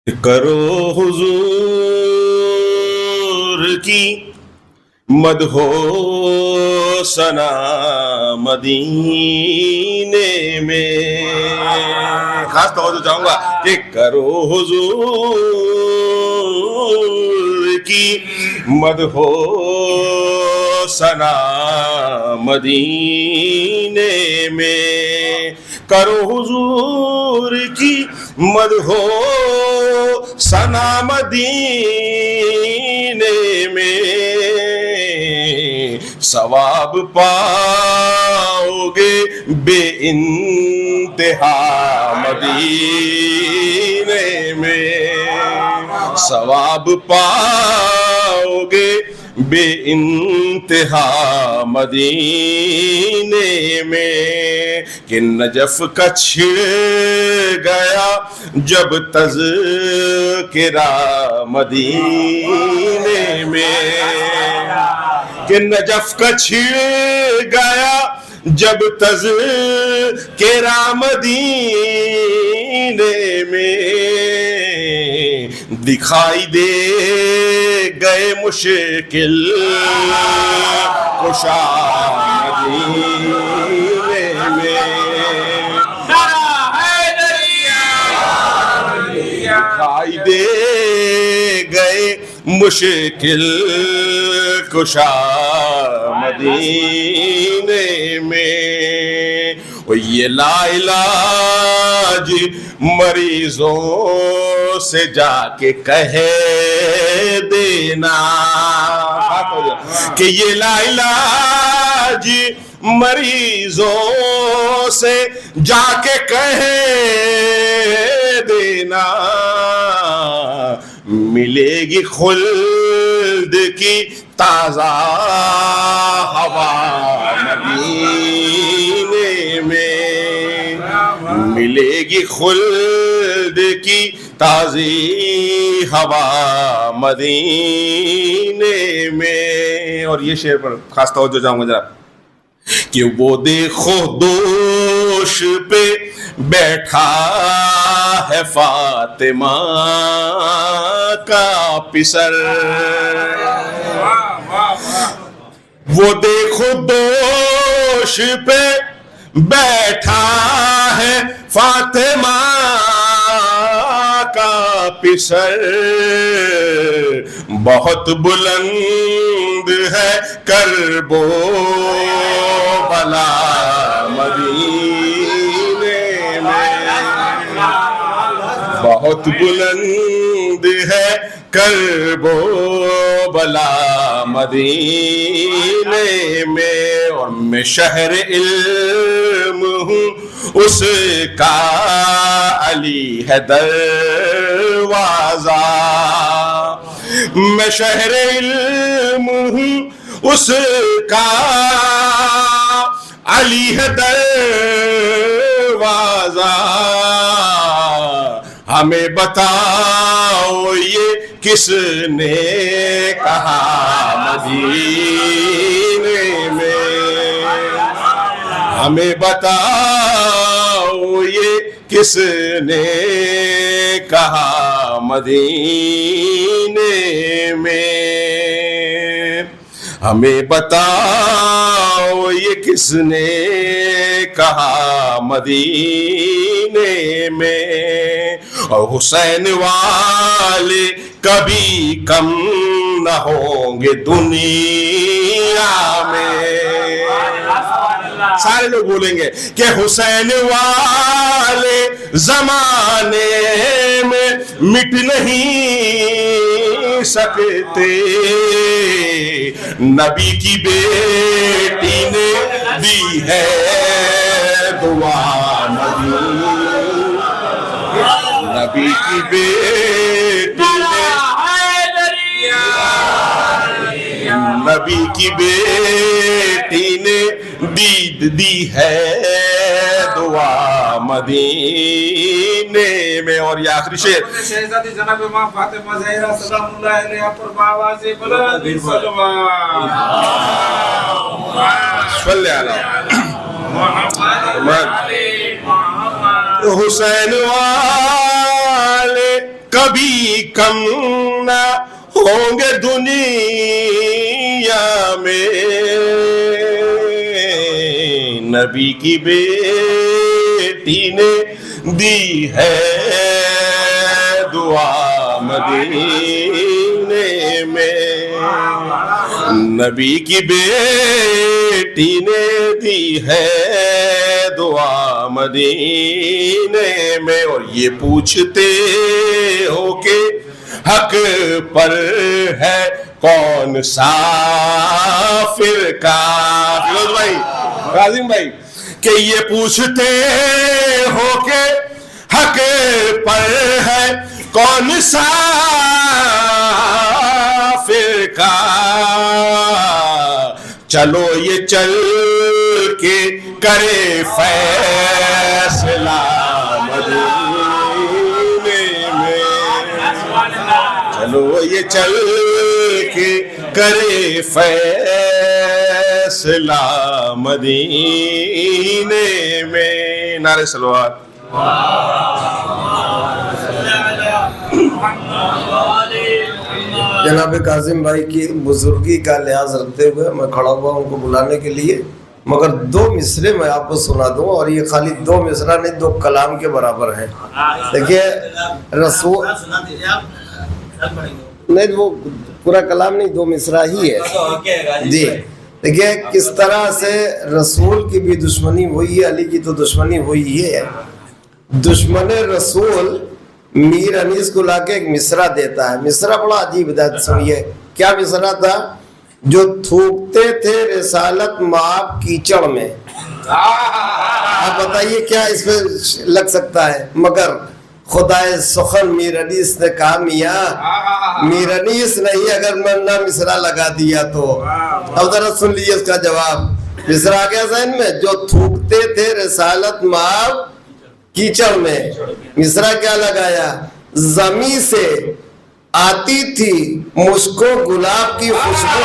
Speaker 9: کرو حضور کی مدح و ثنا مدینے میں، خاص توجہ چاہوں گا کہ کرو حضور کی مدح و ثنا مدینے میں، کرو حضور کی مدح و ثنا مدینے میں، ثواب پاؤ گے بے انتہا مدینے میں، ثواب پاؤ گے بے انتہا مدینے میں کہ نجف کا چھڑ گیا جب تذکرہ مدینے میں کہ نجف کا چھڑ گیا جب تذکرہ مدینے میں دکھائی دے گئے مشکل کشا مدینے میں دکھائی دے گئے مشکل کشا مدینے میں یہ لا علاج مریضوں سے جا کے کہہ دینا کہ یہ لا علاج مریضوں سے جا کے کہہ دینا ملے گی خلد کی تازہ ہوا مدینے میں ملے گی خلد کی تازی ہوا مدینے میں. اور یہ شعر پر خاص توجہ چاہوں گا ذرا کہ وہ دیکھو دوش پہ بیٹھا ہے فاطمہ کا پسر وہ دیکھو دوش پہ بیٹھا ہے فاطمہ کا پسر بہت بلند ہے کرب و بلا مدینے میں بہت بلند ہے کرب و بلا مدینے میں اور میں شہر علم ہوں اس کا علی ہے دروازہ میں شہر علم ہوں اس کا علی ہے دروازہ ہمیں بتاؤ یہ کس نے کہا مدینے میں ہمیں بتاؤ یہ کس نے کہا مدینے میں ہمیں بتاؤ یہ کس نے کہا مدینے میں اور حسین والے کبھی کم نہ ہوں گے دنیا میں. سارے لوگ بولیں گے کہ حسین والے زمانے میں مٹ نہیں سکتے نبی کی بیٹی نے دی ہے دعا نبی کی بیٹی نے نبی کی بیٹی نے دی ہے دعا مدینے میں. اور یہ آخری شعر
Speaker 8: شہزادی جناب ماں فاطمہ زہرا سلام اللہ علیہا پر بآواز بلند صلوات
Speaker 9: صلی اللہ محمد حسین والے کبھی کم نہ ہوں گے دنیا میں نبی کی بیٹی نے دی ہے دعا مدینے میں نبی کی بیٹی نے دی ہے دعا مدینے میں. اور یہ پوچھتے ہو کہ حق پر ہے کون سا فرقہ فیروز بھائی کاظم بھائی کہ یہ پوچھتے ہو کہ حق پر ہے کون سا فرقہ چلو یہ چل کے کرے فیصلہ مدینے میں، چلو یہ چل کے کرے فیصلہ مدینے میں۔ نعرہ صلوات۔
Speaker 1: جناب کاظم بھائی کی بزرگی کا لحاظ رکھتے ہوئے میں کھڑا ہوا ان کو بلانے کے لیے، مگر 2 مصرے میں آپ کو سنا دوں، اور یہ خالی 2 مصرع نہیں، 2 کلام کے برابر ہیں۔ دیکھیے رسول نہیں، وہ پورا کلام نہیں، 2 مصرع ہی ہے جی۔ دیکھیے کس طرح سے رسول کی بھی دشمنی ہوئی ہے، علی کی تو دشمنی ہوئی ہے۔ دشمن رسول میر انیس کو لا کے ایک مصرع دیتا ہے، مصرع بڑا عجیب ہے، سنیے کیا مصرع تھا۔ جو تھوکتے تھے رسالت مآب کیچڑ میں، آپ بتائیے کیا اس میں لگ سکتا ہے، مگر خدائے سخن میر انیس نے کہا میاں میر انیس نہیں، اگر میں نہ مصرع لگا دیا تو۔ اب ذرا سن لیجیے اس کا جواب، مصرع آ گیا ذہن میں، جو تھوکتے تھے رسالت مآب کیچڑ میں، مصرع کیا لگایا، زمیں سے آتی تھی مشک و گلاب کی خوشبو،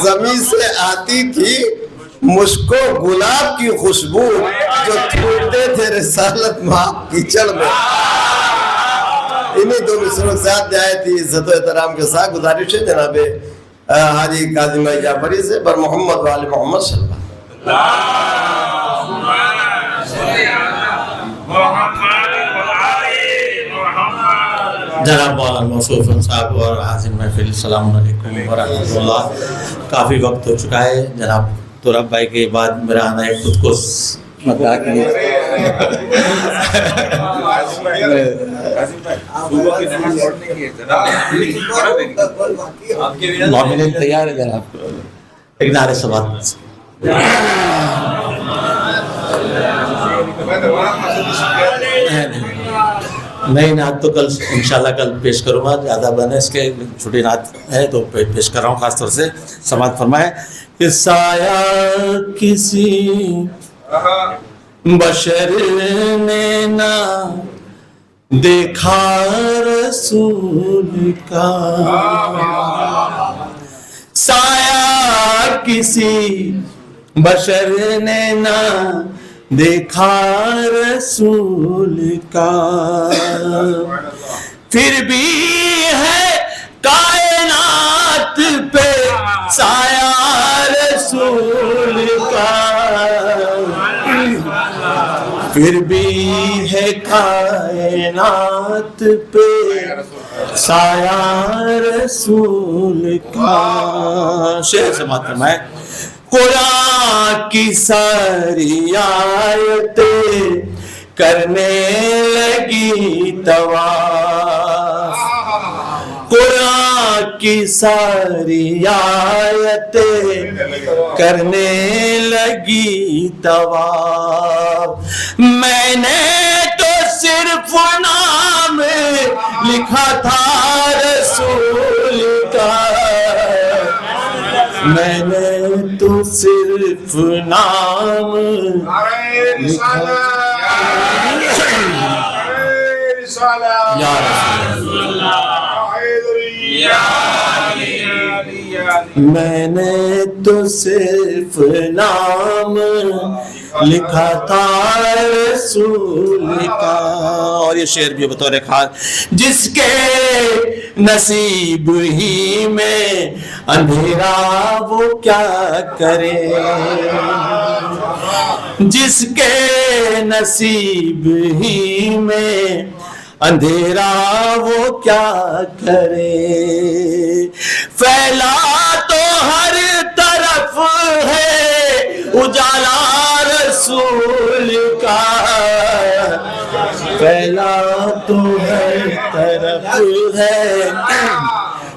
Speaker 1: زمیں سے آتی تھی مشک و گلاب کی خوشبو، جو تھوکتے تھے رسالت مآب کیچڑ میں۔ انہیں 2 مصروں کے ساتھ آئی تھی۔ عزت و احترام کے ساتھ گزارش ہے جناب حاجی کاظم بھائی جعفری سے، بر محمد وآل محمد صلی اللہ علیہ وسلم۔
Speaker 10: جناب مولانا موصوف صاحب اور حاضر محفل، السلام علیکم ورحمۃ اللہ۔ کافی وقت ہو چکا ہے، جناب تراب بھائی کے بعد میرا آنا ہے، خود کو نامنیٹ تیار ہے جناب، ایک نعرہ صلوات۔ نئی نعت تو کل انشاءاللہ کل پیش کروں گا، زیادہ بنے اس کے چھوٹی نعت ہے تو پیش کر رہا ہوں، خاص طور سے سماعت فرمائے کہ سایہ کسی بشر نے نہ دیکھا رسول کا، سایہ کسی بشر نے نہ دیکھا رسول کا، پھر بھی ہے کائنات پہ سایہ رسول کا، پھر بھی ہے کائنات پہ سایہ رسول کا۔ شعر سماعت فرمائے، قرآن کی ساری آیتیں کرنے لگی طواف، قرآن کی ساری آیتیں کرنے لگی طواف، میں نے تو صرف نام لکھا تھا رسول کا، میں نے تو صرف نام لکھا یا رسول اللہ، میں نے تو صرف نام لکھا تھا رسول کا۔ اور یہ شعر بھی بطور خاص، جس کے نصیب ہی میں اندھیرا وہ کیا کرے، جس کے نصیب ہی میں اندھیرا وہ کیا کرے، پھیلا تو ہر طرف ہے اجالا رسول کا، پھیلا تو ہر طرف ہے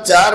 Speaker 1: 4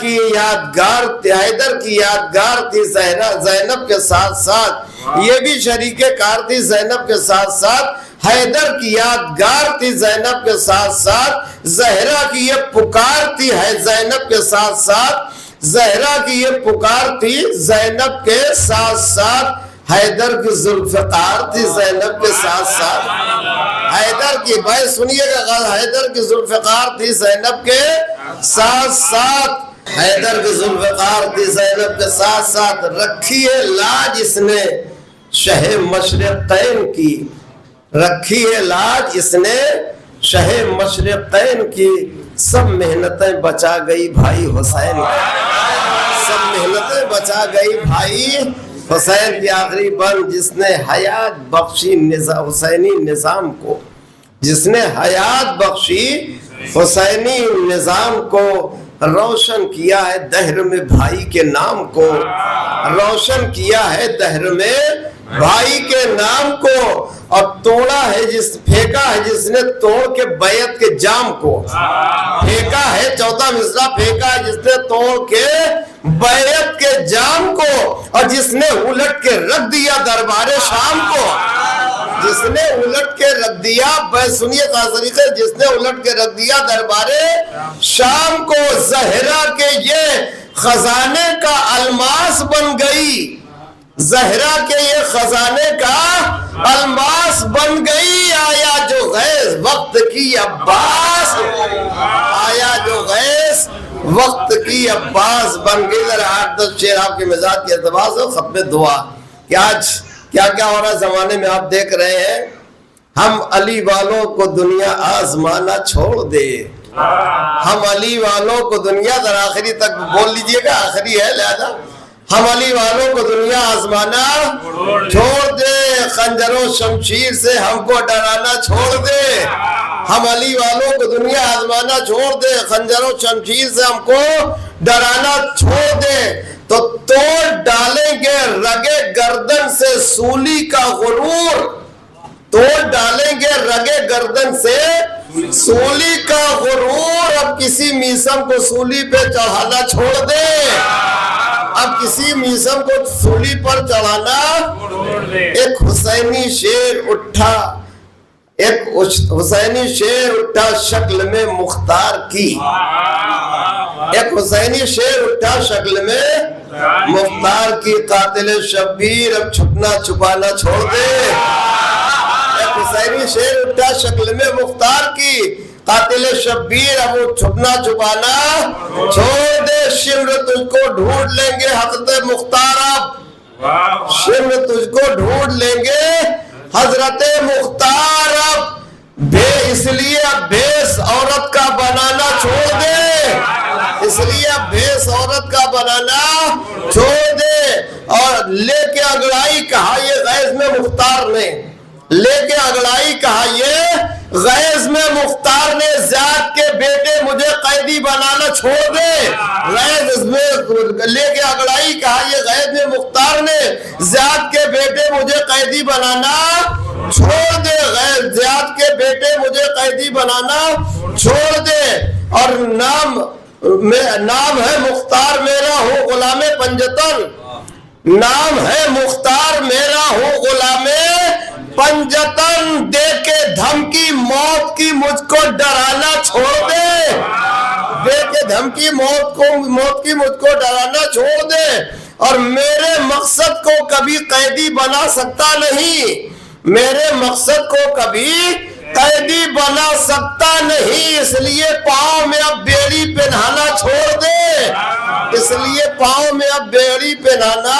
Speaker 1: کی یادگار تھی، حیدر کی یادگار تھی زینب کے ساتھ ساتھ یہ بھی شریک کار تھی، زینب کے ساتھ ساتھ حیدر کی یادگار تھی، زینب کے ساتھ ساتھ زہرا کی یہ پکار تھی، زینب کے ساتھ ساتھ زہرا کی یہ پکار تھی، زینب کے ساتھ ساتھ حیدر کی ذوالفقار تھی، زینب کے ساتھ ساتھ حیدر کی، بھائی سنیے گا، حیدر کی ذوالفقار تھی زینب کے ساتھ ساتھ، حیدر کی ذوالفقار تھی زینب کے ساتھ ساتھ، رکھی ہے لاج اس نے شہ مشرقین کی، رکھی ہے لاج اس نے شہ مشرقین کی، سب محنتیں بچا گئی بھائی حسین، سب محنتیں بچا گئی بھائی حسین کی آخری بند، جس نے حیات بخشی حسینی نظام کو، جس نے حیات بخشی حسینی نظام کو، روشن کیا ہے دہر میں بھائی کے نام کو، روشن کیا ہے دہر میں بھائی کے نام کو، اور توڑا ہے پھینکا ہے جس نے توڑ کے بیعت کے جام کو، پھینکا ہے چوتھا مصرع، پھینکا ہے جس نے توڑ کے بیعت کے جام کو، اور جس نے الٹ کے رکھ دیا دربار شام کو، جس نے الٹ کے رکھ دیا، سنیے طریقے، جس نے الٹ کے رکھ دیا دربار شام کو، زہرا کے یہ خزانے کا الماس بن گئی، زہرا کے یہ خزانے کا الماس بن گئی، آیا جو غیث وقت کی عباس، آیا جو غیث وقت کی عباس بن گئی۔ ذرا 8-10 شعر آپ کے مزاج کے اعتبار سے ختم دعا کہ آج کیا کیا ہو رہا ہے زمانے میں، آپ دیکھ رہے ہیں ہم علی والوں کو دنیا آزمانا چھوڑ دے، ہم علی والوں کو دنیا، ذرا آخری تک بول لیجئے گا، آخری ہے لہذا، ہم علی والوں کو دنیا آزمانا چھوڑ دے، خنجر و شمشیر سے ہم کو ڈرانا چھوڑ دے، ہم علی والوں کو دنیا آزمانا چھوڑ دے، خنجر و شمشیر سے ہم کو ڈرانا چھوڑ دے، تو توڑ ڈالیں گے رگے گردن سے سولی کا غرور، توڑ ڈالیں گے رگے گردن سے سولی کا غرور، اب کسی میسم کو سولی پہ چڑھانا چھوڑ دے، اب کسی میسم کو سولی پر چڑھانا، ایک حسینی شیر اٹھا، ایک حسینی شیر اٹھا شکل میں مختار کی، ایک حسینی شیر اٹھا شکل میں مختار کی، قاتل شبیر اب چھپنا چھپانا چھوڑ دے، ایک حسینی شیر اٹھا شکل میں مختار کی، قاتل شبیر اب چھپنا چھپانا چھوڑ دے، شمر تجھ کو ڈھونڈ لیں گے حضرت مختار، اب شمر تجھ کو ڈھونڈ لیں گے حضرت مختار، اب اس لیے اب بھیس عورت کا بنانا چھوڑ دے، اس لیے اب بھیس عورت کا بنانا چھوڑ دے، اور لے کے اگڑائی کہا یہ غیظ میں مختار نے، لے کے اگڑائی کہا یہ غیظ میں مختار نے، زیاد کے بیٹے مجھے قیدی بنانا چھوڑ دے، غیظ میں لے کے اگڑائی کہا یہ غیظ میں مختار نے، زیاد کے بیٹے مجھے قیدی بنانا چھوڑ دے، زیاد کے بیٹے مجھے قیدی بنانا چھوڑ دے، اور نام ہے مختار میرا ہو غلام پنجتن، نام ہے مختار میرا ہو غلام پنجتن، دے کے دھمکی موت کی مجھ کو ڈرانا چھوڑ دے، دے کے دھمکی موت کی مجھ کو ڈرانا چھوڑ دے، اور میرے مقصد کو کبھی قیدی بنا سکتا نہیں، میرے مقصد کو کبھی قیدی بنا سکتا نہیں، اس لیے پاؤں میں اب بیڑی پہنانا چھوڑ دے، اس لیے پاؤں میں اب بیڑی پہنانا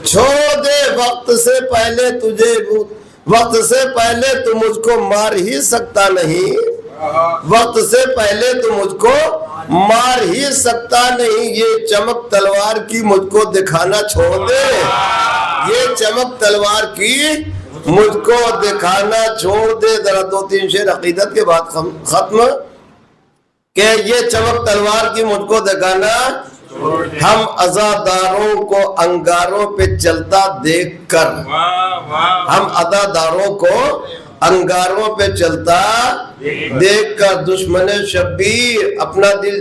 Speaker 1: چھوڑ دے، وقت سے پہلے تو مجھ کو مار ہی سکتا نہیں، وقت سے پہلے تو مجھ کو مار ہی سکتا نہیں، یہ چمک تلوار کی مجھ کو دکھانا چھوڑ دے، یہ چمک تلوار کی مجھ کو دکھانا چھوڑ دے۔ ذرا 2-3 شعر عقیدت کے بعد ختم، کہ یہ چمک تلوار کی مجھ کو دکھانا، ہم عزاداروں کو انگاروں پہ چلتا دیکھ کر، ہم عزاداروں کو انگاروں پہ چلتا دیکھ کر، دشمن شبیر اپنا دل